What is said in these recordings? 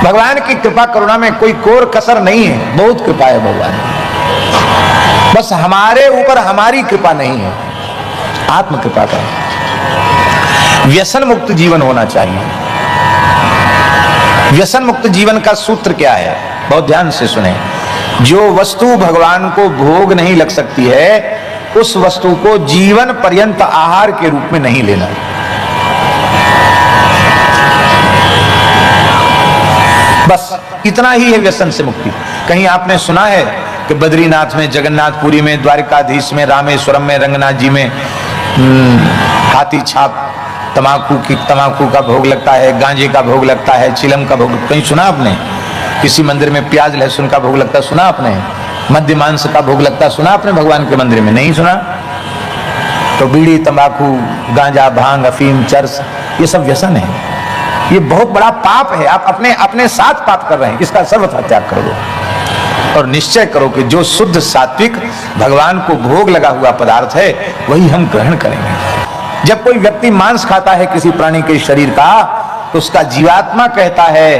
भगवान की कृपा करुणा में कोई कोर कसर नहीं है, बहुत कृपा है भगवान, बस हमारे ऊपर हमारी कृपा नहीं है, आत्म कृपा का। व्यसन मुक्त जीवन होना चाहिए। व्यसन मुक्त जीवन का सूत्र क्या है, बहुत ध्यान से सुने। जो वस्तु भगवान को भोग नहीं लग सकती है, उस वस्तु को जीवन पर्यंत आहार के रूप में नहीं लेना। बस इतना ही है व्यसन से मुक्ति। कहीं आपने सुना है कि बद्रीनाथ में, जगन्नाथपुरी में, द्वारिकाधीश में, रामेश्वरम में, रंगनाथ जी में हाथी छाप तमाकू का भोग लगता है, गांजे का भोग लगता है, चिलम का भोग, कहीं सुना आपने? किसी मंदिर में प्याज लहसुन का भोग लगता सुना आपने? मद्य मांस का भोग लगता सुना आपने भगवान के मंदिर में? नहीं सुना। तो बीड़ी, तंबाकू, गांजा, भांग, अफीम, चरस, ये सब व्यसन है। ये बहुत बड़ा पाप है। आप अपने साथ पाप कर रहे हैं। इसका सर्वथा त्याग कर दो और निश्चय करो कि जो शुद्ध सात्विक भगवान को भोग लगा हुआ पदार्थ है वही हम ग्रहण करेंगे। जब कोई व्यक्ति मांस खाता है किसी प्राणी के शरीर का, तो उसका जीवात्मा कहता है,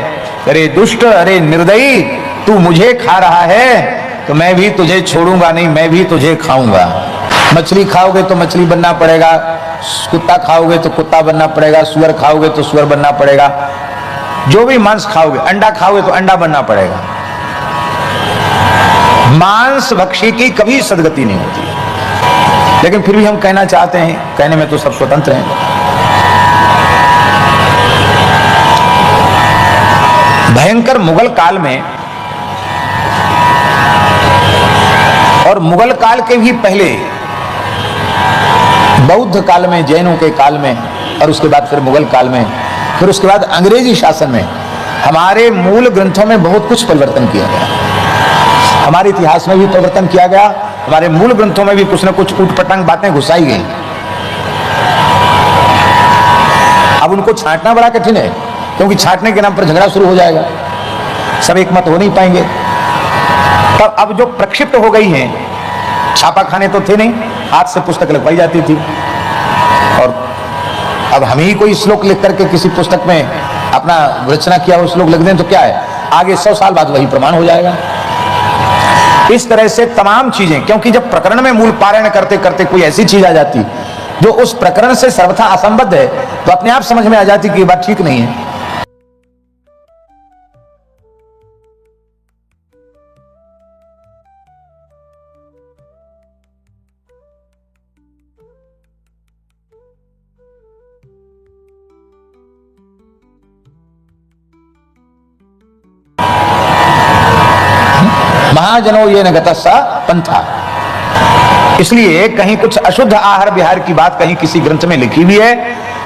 अरे दुष्ट, अरे निर्दयी, तू मुझे खा रहा है तो मैं भी तुझे छोड़ूंगा नहीं, मैं भी तुझे खाऊंगा। मछली खाओगे तो मछली बनना पड़ेगा, कुत्ता खाओगे तो कुत्ता बनना पड़ेगा, सुअर खाओगे तो सुअर बनना पड़ेगा, जो भी मांस खाओगे, अंडा खाओगे तो अंडा बनना पड़ेगा। मांस भक्षी की कभी सदगति नहीं होती। लेकिन फिर भी हम कहना चाहते हैं, कहने में तो सब स्वतंत्र हैं। भयंकर मुगल काल में और मुगल काल के भी पहले, बौद्ध काल में, जैनों के काल में, और उसके बाद फिर मुगल काल में, फिर उसके बाद अंग्रेजी शासन में हमारे मूल ग्रंथों में बहुत कुछ परिवर्तन किया गया। हमारे इतिहास में भी परिवर्तन किया गया, हमारे मूल ग्रंथों में भी कुछ न कुछ ऊटपटांग बातें घुसाई गई। अब उनको छांटना बड़ा कठिन है, क्योंकि छांटने के नाम पर झगड़ा शुरू हो जाएगा, सब एक मत हो नहीं पाएंगे। पर अब जो प्रक्षिप्त हो गई हैं, छापा खाने तो थे नहीं, हाथ से पुस्तक लिखवाई जाती थी, और अब हम ही कोई श्लोक लिख करके किसी पुस्तक में अपना रचना किया हो श्लोक लिख दें तो क्या है, आगे 100 साल बाद वही प्रमाण हो जाएगा। इस तरह से तमाम चीजें, क्योंकि जब प्रकरण में मूल पारायण करते करते कोई ऐसी चीज आ जाती जो उस प्रकरण से सर्वथा असंबद्ध है, तो अपने आप समझ में आ जाती कि ये बात ठीक नहीं है। महाजनो ये न गतस्सा पंथा। इसलिए कहीं कुछ अशुद्ध आहार विहार की बात कहीं किसी ग्रंथ में लिखी हुई है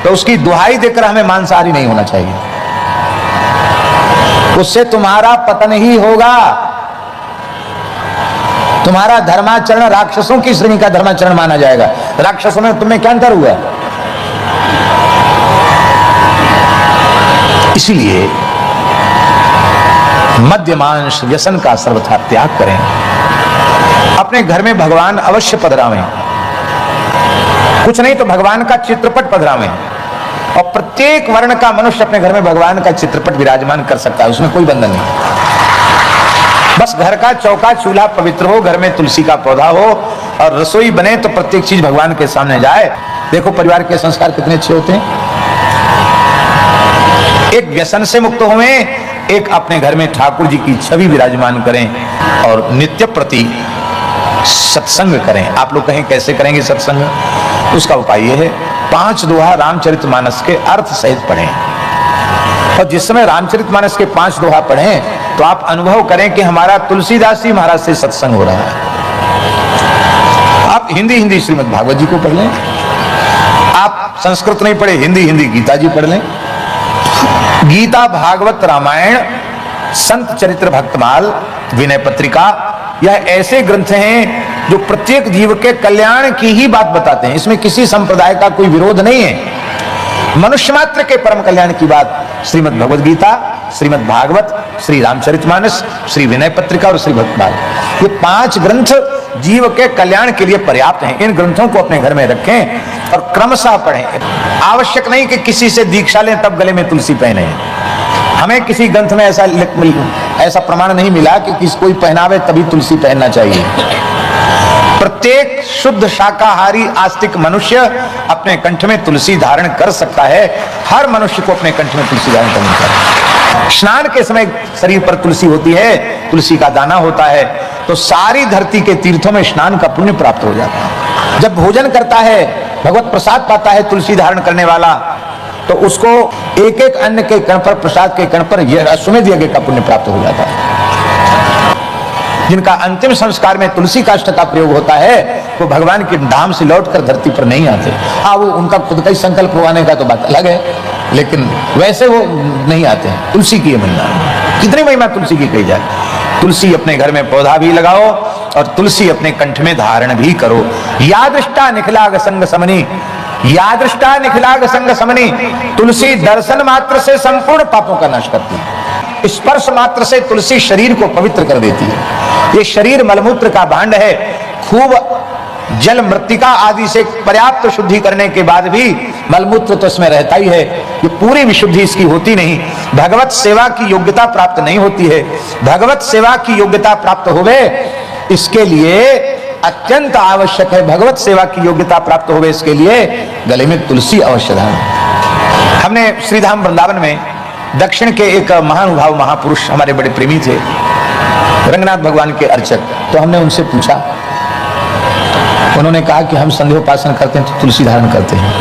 तो उसकी दुहाई देकर हमें मांसाहारी नहीं होना चाहिए। उससे तुम्हारा पतन ही होगा। तुम्हारा धर्माचरण राक्षसों की श्रेणी का धर्माचरण माना जाएगा। राक्षसों में तुम्हें क्या अंतर हुआ? इसलिए मद्य मांस व्यसन का सर्वथा त्याग करें। अपने घर में भगवान अवश्य पधरावें, कुछ नहीं तो भगवान का चित्रपट पधरावें, और प्रत्येक वर्ण का मनुष्य अपने घर में भगवान का चित्रपट विराजमान कर सकता है, उसमें कोई बंधन नहीं। बस घर का चौका चूल्हा पवित्र हो, घर में तुलसी का पौधा हो और रसोई बने तो प्रत्येक चीज भगवान के सामने जाए। देखो परिवार के संस्कार कितने अच्छे होते हैं। एक व्यसन से मुक्त होवें, एक अपने घर में ठाकुर जी की छवि विराजमान करें और नित्य प्रति सत्संग करें। आप लोग कहें कैसे करेंगे सत्संग? उसका उपाय यह है, 5 दोहा रामचरितमानस के अर्थ सहित पढ़ें। और जिस समय रामचरितमानस के 5 दोहा पढ़ें तो आप अनुभव करें कि हमारा तुलसीदास जी महाराज से सत्संग हो रहा है। आप हिंदी श्रीमद् भागवत जी को पढ़ लें। आप संस्कृत नहीं पढ़े, हिंदी गीता जी पढ़ लें। गीता, भागवत, रामायण, संत चरित्र, भक्तमाल, विनय पत्रिका, यह ऐसे ग्रंथ हैं जो प्रत्येक जीव के कल्याण की ही बात बताते हैं। इसमें किसी संप्रदाय का कोई विरोध नहीं है। मनुष्य मात्र के परम कल्याण की बात श्रीमद् भगवद गीता, श्रीमद् भागवत, श्री रामचरितमानस, श्री विनय पत्रिका और श्री भक्तमाल, ये 5 ग्रंथ जीव के कल्याण के लिए पर्याप्त हैं। इन ग्रंथों को अपने घर में रखें और क्रमशः पढ़ें। आवश्यक नहीं कि किसी से दीक्षा लें तब गले में तुलसी पहने। हमें किसी ग्रंथ में ऐसा प्रमाण नहीं मिला कि किसी कोई पहनावे तभी तुलसी पहनना चाहिए। प्रत्येक शुद्ध शाकाहारी आस्तिक मनुष्य अपने कंठ में तुलसी धारण कर सकता है। हर मनुष्य को अपने कंठ में तुलसी धारण करनी चाहिए। स्नान के समय शरीर पर तुलसी होती है, तुलसी का दाना होता है, तो सारी धरती के तीर्थों में स्नान का पुण्य प्राप्त हो जाता है। जब भोजन करता है, भगवत प्रसाद पाता है तुलसी धारण करने वाला, तो उसको एक एक अन्न के कण पर, प्रसाद के कण पर यह अश्वमेध यज्ञ का पुण्य प्राप्त हो जाता है। जिनका अंतिम संस्कार में तुलसी काष्ठ का प्रयोग होता है वो भगवान के धाम से लौटकर धरती पर नहीं आते। हाँ, वो उनका खुद का ही संकल्प होने का तो बात अलग है, लेकिन वैसे वो नहीं आते हैं। तुलसी की महिमा, कितनी महिमा तुलसी की कही जाए। तुलसी अपने घर में पौधा भी लगाओ और तुलसी अपने कंठ में धारण भी करो। यादृष्टा निखिलाग संग समनी, यादृष्टा निखिलाग संग समनी, तुलसी दर्शन मात्र से संपूर्ण पापों का नाश करती है। स्पर्श मात्र से तुलसी शरीर को पवित्र कर देती है। ये शरीर मलमूत्र का भांड है, खूब जल मृत्तिका आदि से पर्याप्त शुद्धि करने के बाद भी मलमूत्र तो इसमें रहता ही है। ये पूरी विशुद्धि इसकी होती नहीं, भगवत सेवा की योग्यता प्राप्त नहीं होती है। भगवत सेवा की योग्यता प्राप्त होवे इसके लिए अत्यंत आवश्यक है, भगवत सेवा की योग्यता प्राप्त होवे इसके लिए गले में तुलसी अवश्य धारण। हमने श्रीधाम वृंदावन में दक्षिण के एक महानुभाव महापुरुष हमारे बड़े प्रेमी थे, रंगनाथ भगवान के अर्चक, तो हमने उनसे पूछा। उन्होंने कहा कि हम संध्योपासन करते हैं तो तुलसी धारण करते हैं,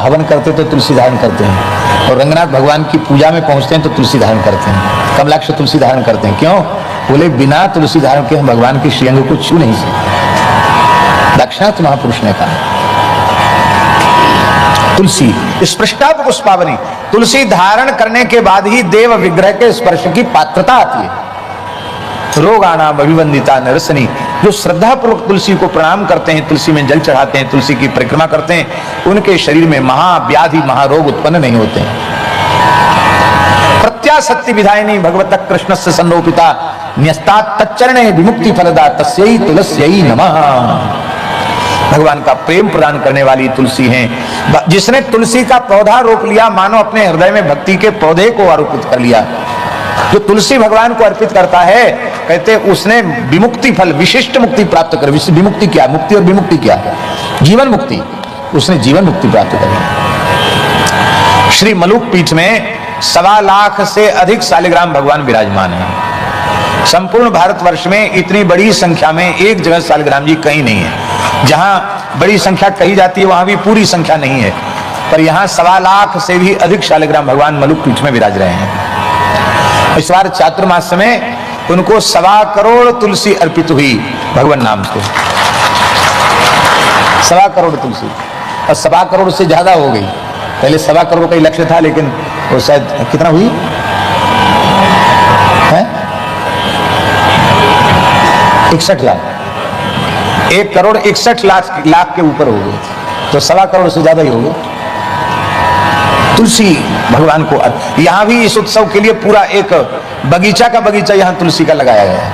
हवन करते तो तुलसी धारण करते हैं, और रंगनाथ भगवान की पूजा में पहुंचते हैं तो तुलसी धारण करते हैं, कमलाक्ष तुलसी धारण करते हैं। क्यों? बोले बिना तुलसी धारण के हम भगवान के श्रीअंग को छू नहीं सकते। दक्षिणाथ महापुरुष ने कहा तुलसी स्पृष्टाप पुष्पावनी, तुलसी धारण करने के बाद ही देव विग्रह के स्पर्श की पात्रता आती है। रोगाणाम अभिवंदिता नरसनी, जो श्रद्धा पूर्वक तुलसी को प्रणाम करते हैं, तुलसी में जल चढ़ाते हैं, तुलसी की परिक्रमा करते हैं, उनके शरीर में महाव्याधि महारोग उत्पन्न नहीं होते हैं। प्रत्याशक्ति विधायिनी भगवत कृष्ण से सन्नोपिता न्यस्तात तच्चरणे विमुक्ति फलदा तस्यै तुलस्यै नमः। भगवान का प्रेम प्रदान करने वाली तुलसी हैं। जिसने तुलसी का पौधा रोप लिया, मानो अपने हृदय में भक्ति के पौधे को आरोपित कर लिया। जो तुलसी भगवान को अर्पित करता है, कहते उसने विमुक्ति फल, विशिष्ट मुक्ति प्राप्त कर। विमुक्ति क्या? मुक्ति और विमुक्ति क्या है? जीवन मुक्ति, उसने जीवन मुक्ति प्राप्त कर। श्री मलुक पीठ में 1.25 लाख से अधिक शालिग्राम भगवान विराजमान है। संपूर्ण भारतवर्ष में इतनी बड़ी संख्या में एक जगह शालिग्राम जी कहीं नहीं है। जहां बड़ी संख्या कही जाती है वहां भी पूरी संख्या नहीं है, पर यहाँ 1.25 लाख से भी अधिक शालिग्राम भगवान मलुक पीठ में विराज रहे हैं। इस बार चातुर्मास में उनको 1.25 करोड़ तुलसी अर्पित हुई भगवान नाम को। 1.25 करोड़ तुलसी, और 1.25 करोड़ से ज्यादा हो गई। पहले 1.25 करोड़ का ही लक्ष्य था, लेकिन वो शायद कितना हुई है? 61 लाख, 1 करोड़ 61 लाख के ऊपर हो गए, तो 1.25 करोड़ से ज्यादा ही हो गए। तुलसी भगवान को यहां भी इस उत्सव के लिए पूरा एक बगीचा का बगीचा यहां तुलसी का लगाया गया है।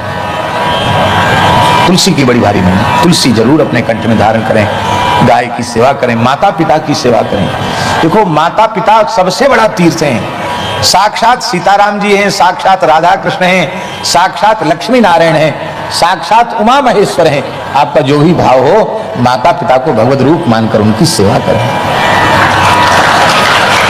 तुलसी की बड़ी भारी महिमा। तुलसी जरूर अपने कंठ में धारण करें, गाय की सेवा करें, माता पिता की सेवा करें। देखो, माता पिता सबसे बड़ा तीर्थ है। साक्षात सीताराम जी हैं, साक्षात राधा कृष्ण हैं, साक्षात लक्ष्मी नारायण हैं, साक्षात उमा महेश्वर हैं। आपका जो भी भाव हो, माता पिता को भगवत रूप मानकर उनकी सेवा करें।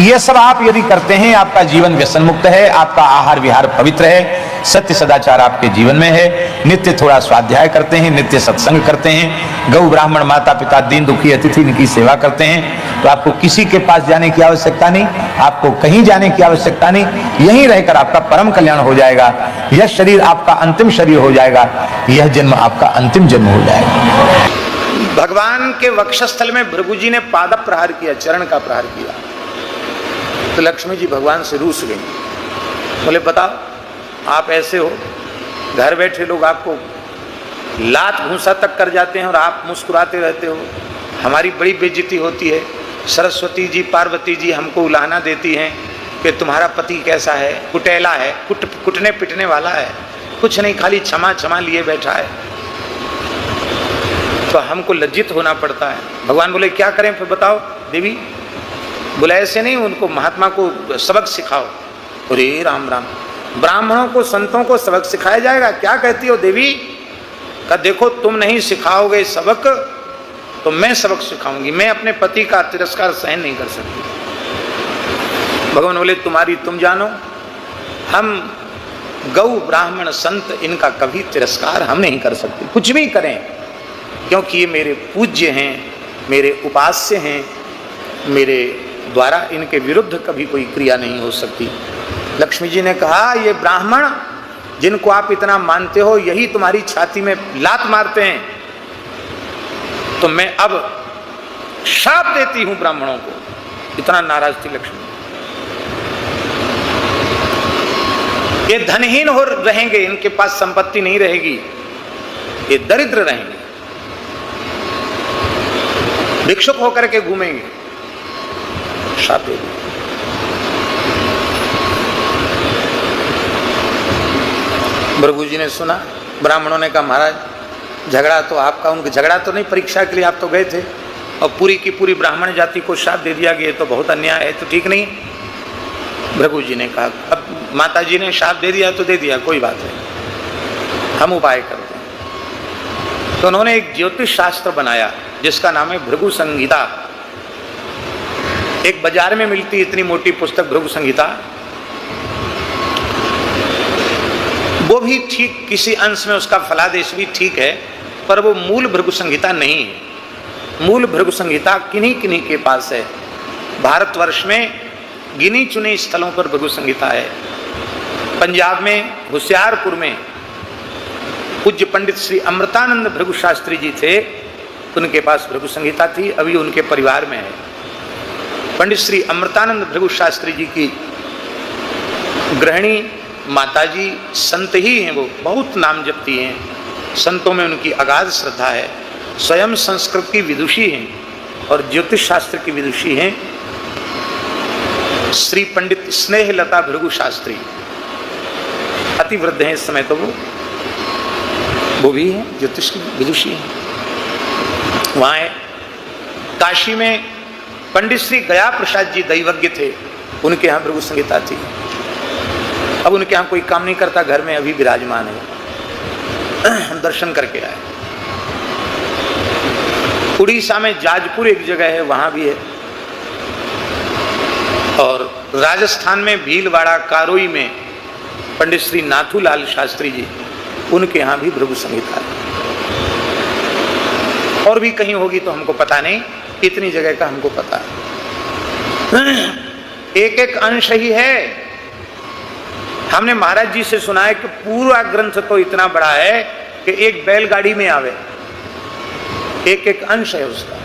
ये सब आप यदि करते हैं, आपका जीवन व्यसन मुक्त है, आपका आहार विहार पवित्र है, सत्य सदाचार आपके जीवन में है, नित्य थोड़ा स्वाध्याय करते हैं, नित्य सत्संग करते हैं, गौ ब्राह्मण माता पिता दीन दुखी अतिथि इनकी सेवा करते हैं, तो आपको किसी के पास जाने की आवश्यकता नहीं, आपको कहीं जाने की आवश्यकता नहीं। यहीं रहकर आपका परम कल्याण हो जाएगा। यह शरीर आपका अंतिम शरीर हो जाएगा, यह जन्म आपका अंतिम जन्म हो जाएगा। भगवान के वक्षस्थल में भृगु जी ने पाद प्रहार किया, चरण का प्रहार किया, तो लक्ष्मी जी भगवान से रूठ गई। बोले बताओ, आप ऐसे हो, घर बैठे लोग आपको लात भूसा तक कर जाते हैं और आप मुस्कुराते रहते हो, हमारी बड़ी बेइज्जती होती है। सरस्वती जी पार्वती जी हमको उलाहना देती हैं कि तुम्हारा पति कैसा है, कुटेला है, कुटने पिटने वाला है, कुछ नहीं, खाली क्षमा क्षमा लिए बैठा है। तो हमको लज्जित होना पड़ता है। भगवान बोले क्या करें फिर बताओ देवी? बोले ऐसे नहीं, उनको महात्मा को सबक सिखाओ, अरे राम राम, ब्राह्मणों को संतों को सबक सिखाया जाएगा? क्या कहती हो देवी? का देखो तुम नहीं सिखाओगे सबक तो मैं सबक सिखाऊंगी। मैं अपने पति का तिरस्कार सहन नहीं कर सकती। भगवान बोले तुम्हारी तुम जानो, हम गौ ब्राह्मण संत इनका कभी तिरस्कार हम नहीं कर सकते, कुछ भी करें, क्योंकि ये मेरे पूज्य हैं, मेरे उपास्य हैं, मेरे द्वारा इनके विरुद्ध कभी कोई क्रिया नहीं हो सकती। लक्ष्मी जी ने कहा ये ब्राह्मण जिनको आप इतना मानते हो यही तुम्हारी छाती में लात मारते हैं, तो मैं अब शाप देती हूं ब्राह्मणों को। इतना नाराज थी लक्ष्मी। ये धनहीन हो रहेंगे, इनके पास संपत्ति नहीं रहेगी, ये दरिद्र रहेंगे, भिक्षुक होकर के घूमेंगे। शाप दे दिया। भृगु जी ने सुना, ब्राह्मणों ने कहा महाराज झगड़ा तो आपका, उनका झगड़ा तो नहीं, परीक्षा के लिए आप तो गए थे और पूरी की पूरी ब्राह्मण जाति को शाप दे दिया गया, तो बहुत अन्याय है, तो ठीक नहीं। भृगु जी ने कहा अब माता जी ने शाप दे दिया तो दे दिया, कोई बात नहीं, हम उपाय करते हैं। तो उन्होंने एक ज्योतिष शास्त्र बनाया जिसका नाम है भृगु संहिता। एक बाजार में मिलती इतनी मोटी पुस्तक भृगु संहिता, वो भी ठीक किसी अंश में उसका फलादेश भी ठीक है, पर वो मूल भृगु संहिता नहीं है। मूल भृगु संहिता किन्हीं किन्हीं के पास है। भारतवर्ष में गिनी चुनी स्थलों पर भृगु संहिता है। पंजाब में होशियारपुर में पूज्य पंडित श्री अमृतानंद भृगु शास्त्री जी थे, उनके पास भृगु संहिता थी, अभी उनके परिवार में है। पंडित श्री अमृतानंद भृगु शास्त्री जी की गृहिणी माताजी संत ही हैं, वो बहुत नाम जपती हैं, संतों में उनकी अगाध श्रद्धा है, स्वयं संस्कृत की विदुषी हैं और ज्योतिष शास्त्र की विदुषी हैं। श्री पंडित स्नेहलता भृगु शास्त्री अति वृद्ध हैं इस समय, तो वो भी हैं, ज्योतिष की विदुषी हैं। वहाँ है काशी में पंडित श्री गया प्रसाद जी दैवज्ञ थे, उनके यहाँ भृगु संहिता थी। अब उनके यहाँ कोई काम नहीं करता, घर में अभी विराजमान है। हम दर्शन करके आए। उड़ीसा में जाजपुर एक जगह है, वहां भी है, और राजस्थान में भीलवाड़ा कारोई में पंडित श्री नाथूलाल शास्त्री जी, उनके यहाँ भी भृगु संहिता है। और भी कहीं होगी तो हमको पता नहीं, इतनी जगह का हमको पता है। एक एक अंश ही है। हमने महाराज जी से सुना है कि पूरा ग्रंथ तो इतना बड़ा है कि एक बैलगाड़ी में आवे, एक एक अंश है उसका।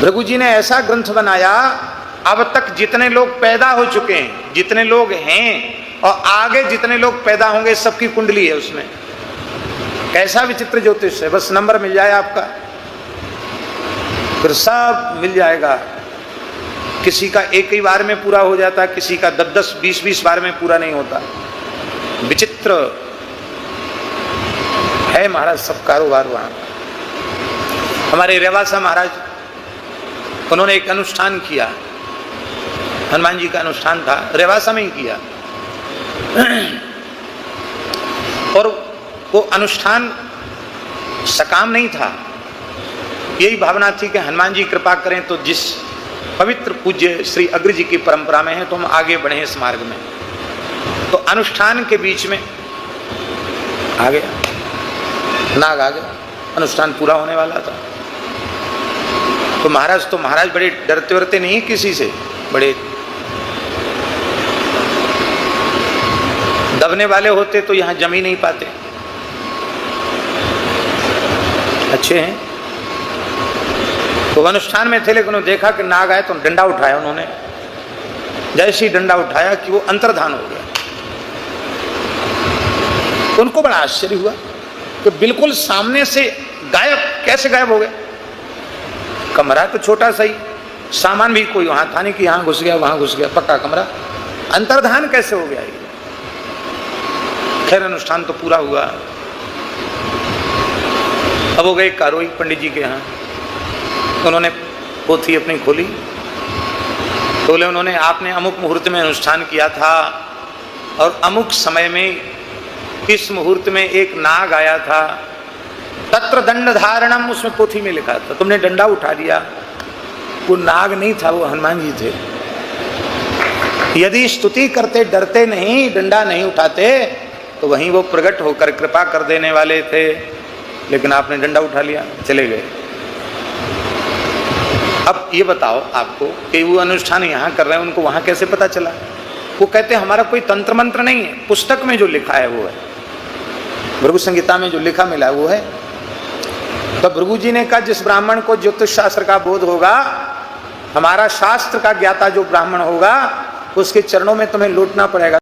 भृगु जी ने ऐसा ग्रंथ बनाया, अब तक जितने लोग पैदा हो चुके हैं, जितने लोग हैं और आगे जितने लोग पैदा होंगे, सबकी कुंडली है उसमें। कैसा विचित्र ज्योतिष है, बस नंबर मिल जाए आपका, फिर सब मिल जाएगा। किसी का एक ही बार में पूरा हो जाता, किसी का 10-10, 20-20 बार में पूरा नहीं होता। विचित्र है महाराज सब कारोबार वहां। हमारे रेवासा महाराज, उन्होंने एक अनुष्ठान किया, हनुमान जी का अनुष्ठान था, रेवासा में ही किया। और वो अनुष्ठान सकाम नहीं था, यही भावना थी कि हनुमान जी कृपा करें तो जिस पवित्र पूज्य श्री अग्र जी की परंपरा में है तो हम आगे बढ़े इस मार्ग में। तो अनुष्ठान के बीच में आ गया, नाग आ गया, अनुष्ठान पूरा होने वाला था। तो महाराज बड़े डरते वरते नहीं किसी से, बड़े दबने वाले होते तो यहाँ जम ही नहीं पाते, अच्छे हैं। तो अनुष्ठान में थे, लेकिन उन्होंने देखा कि नाग आए तो डंडा उठाया उन्होंने। जैसे ही डंडा उठाया कि वो अंतर्धान हो गया। उनको बड़ा आश्चर्य हुआ कि बिल्कुल सामने से गायब, कैसे गायब हो गए? कमरा तो छोटा सा ही, सामान भी कोई वहां था नहीं कि यहां घुस गया वहां घुस गया, पक्का कमरा, अंतर्धान कैसे हो गया? खैर अनुष्ठान तो पूरा हुआ। अब वो गए कारोई पंडित जी के यहाँ, उन्होंने पोथी अपनी खोली, बोले उन्होंने आपने अमुक मुहूर्त में अनुष्ठान किया था और अमुक समय में इस मुहूर्त में एक नाग आया था, तत्र दंड धारणम, उसमें पोथी में लिखा था, तुमने डंडा उठा लिया। वो नाग नहीं था, वो हनुमान जी थे। यदि स्तुति करते डरते नहीं, डंडा नहीं उठाते, तो वहीं वो प्रकट होकर कृपा कर देने वाले थे, लेकिन आपने डंडा उठा लिया, चले गए। अब ये बताओ आपको कि वो अनुष्ठान यहाँ कर रहे हैं, उनको वहां कैसे पता चला? वो कहते हैं हमारा कोई तंत्र मंत्र नहीं है, पुस्तक में जो लिखा है वो है, भृगु संहिता में जो लिखा मिला वो है। तब भृगु जी ने कहा जिस ब्राह्मण को ज्योतिष शास्त्र का बोध होगा, हमारा शास्त्र का ज्ञाता जो ब्राह्मण होगा, उसके चरणों में तुम्हें लौटना पड़ेगा।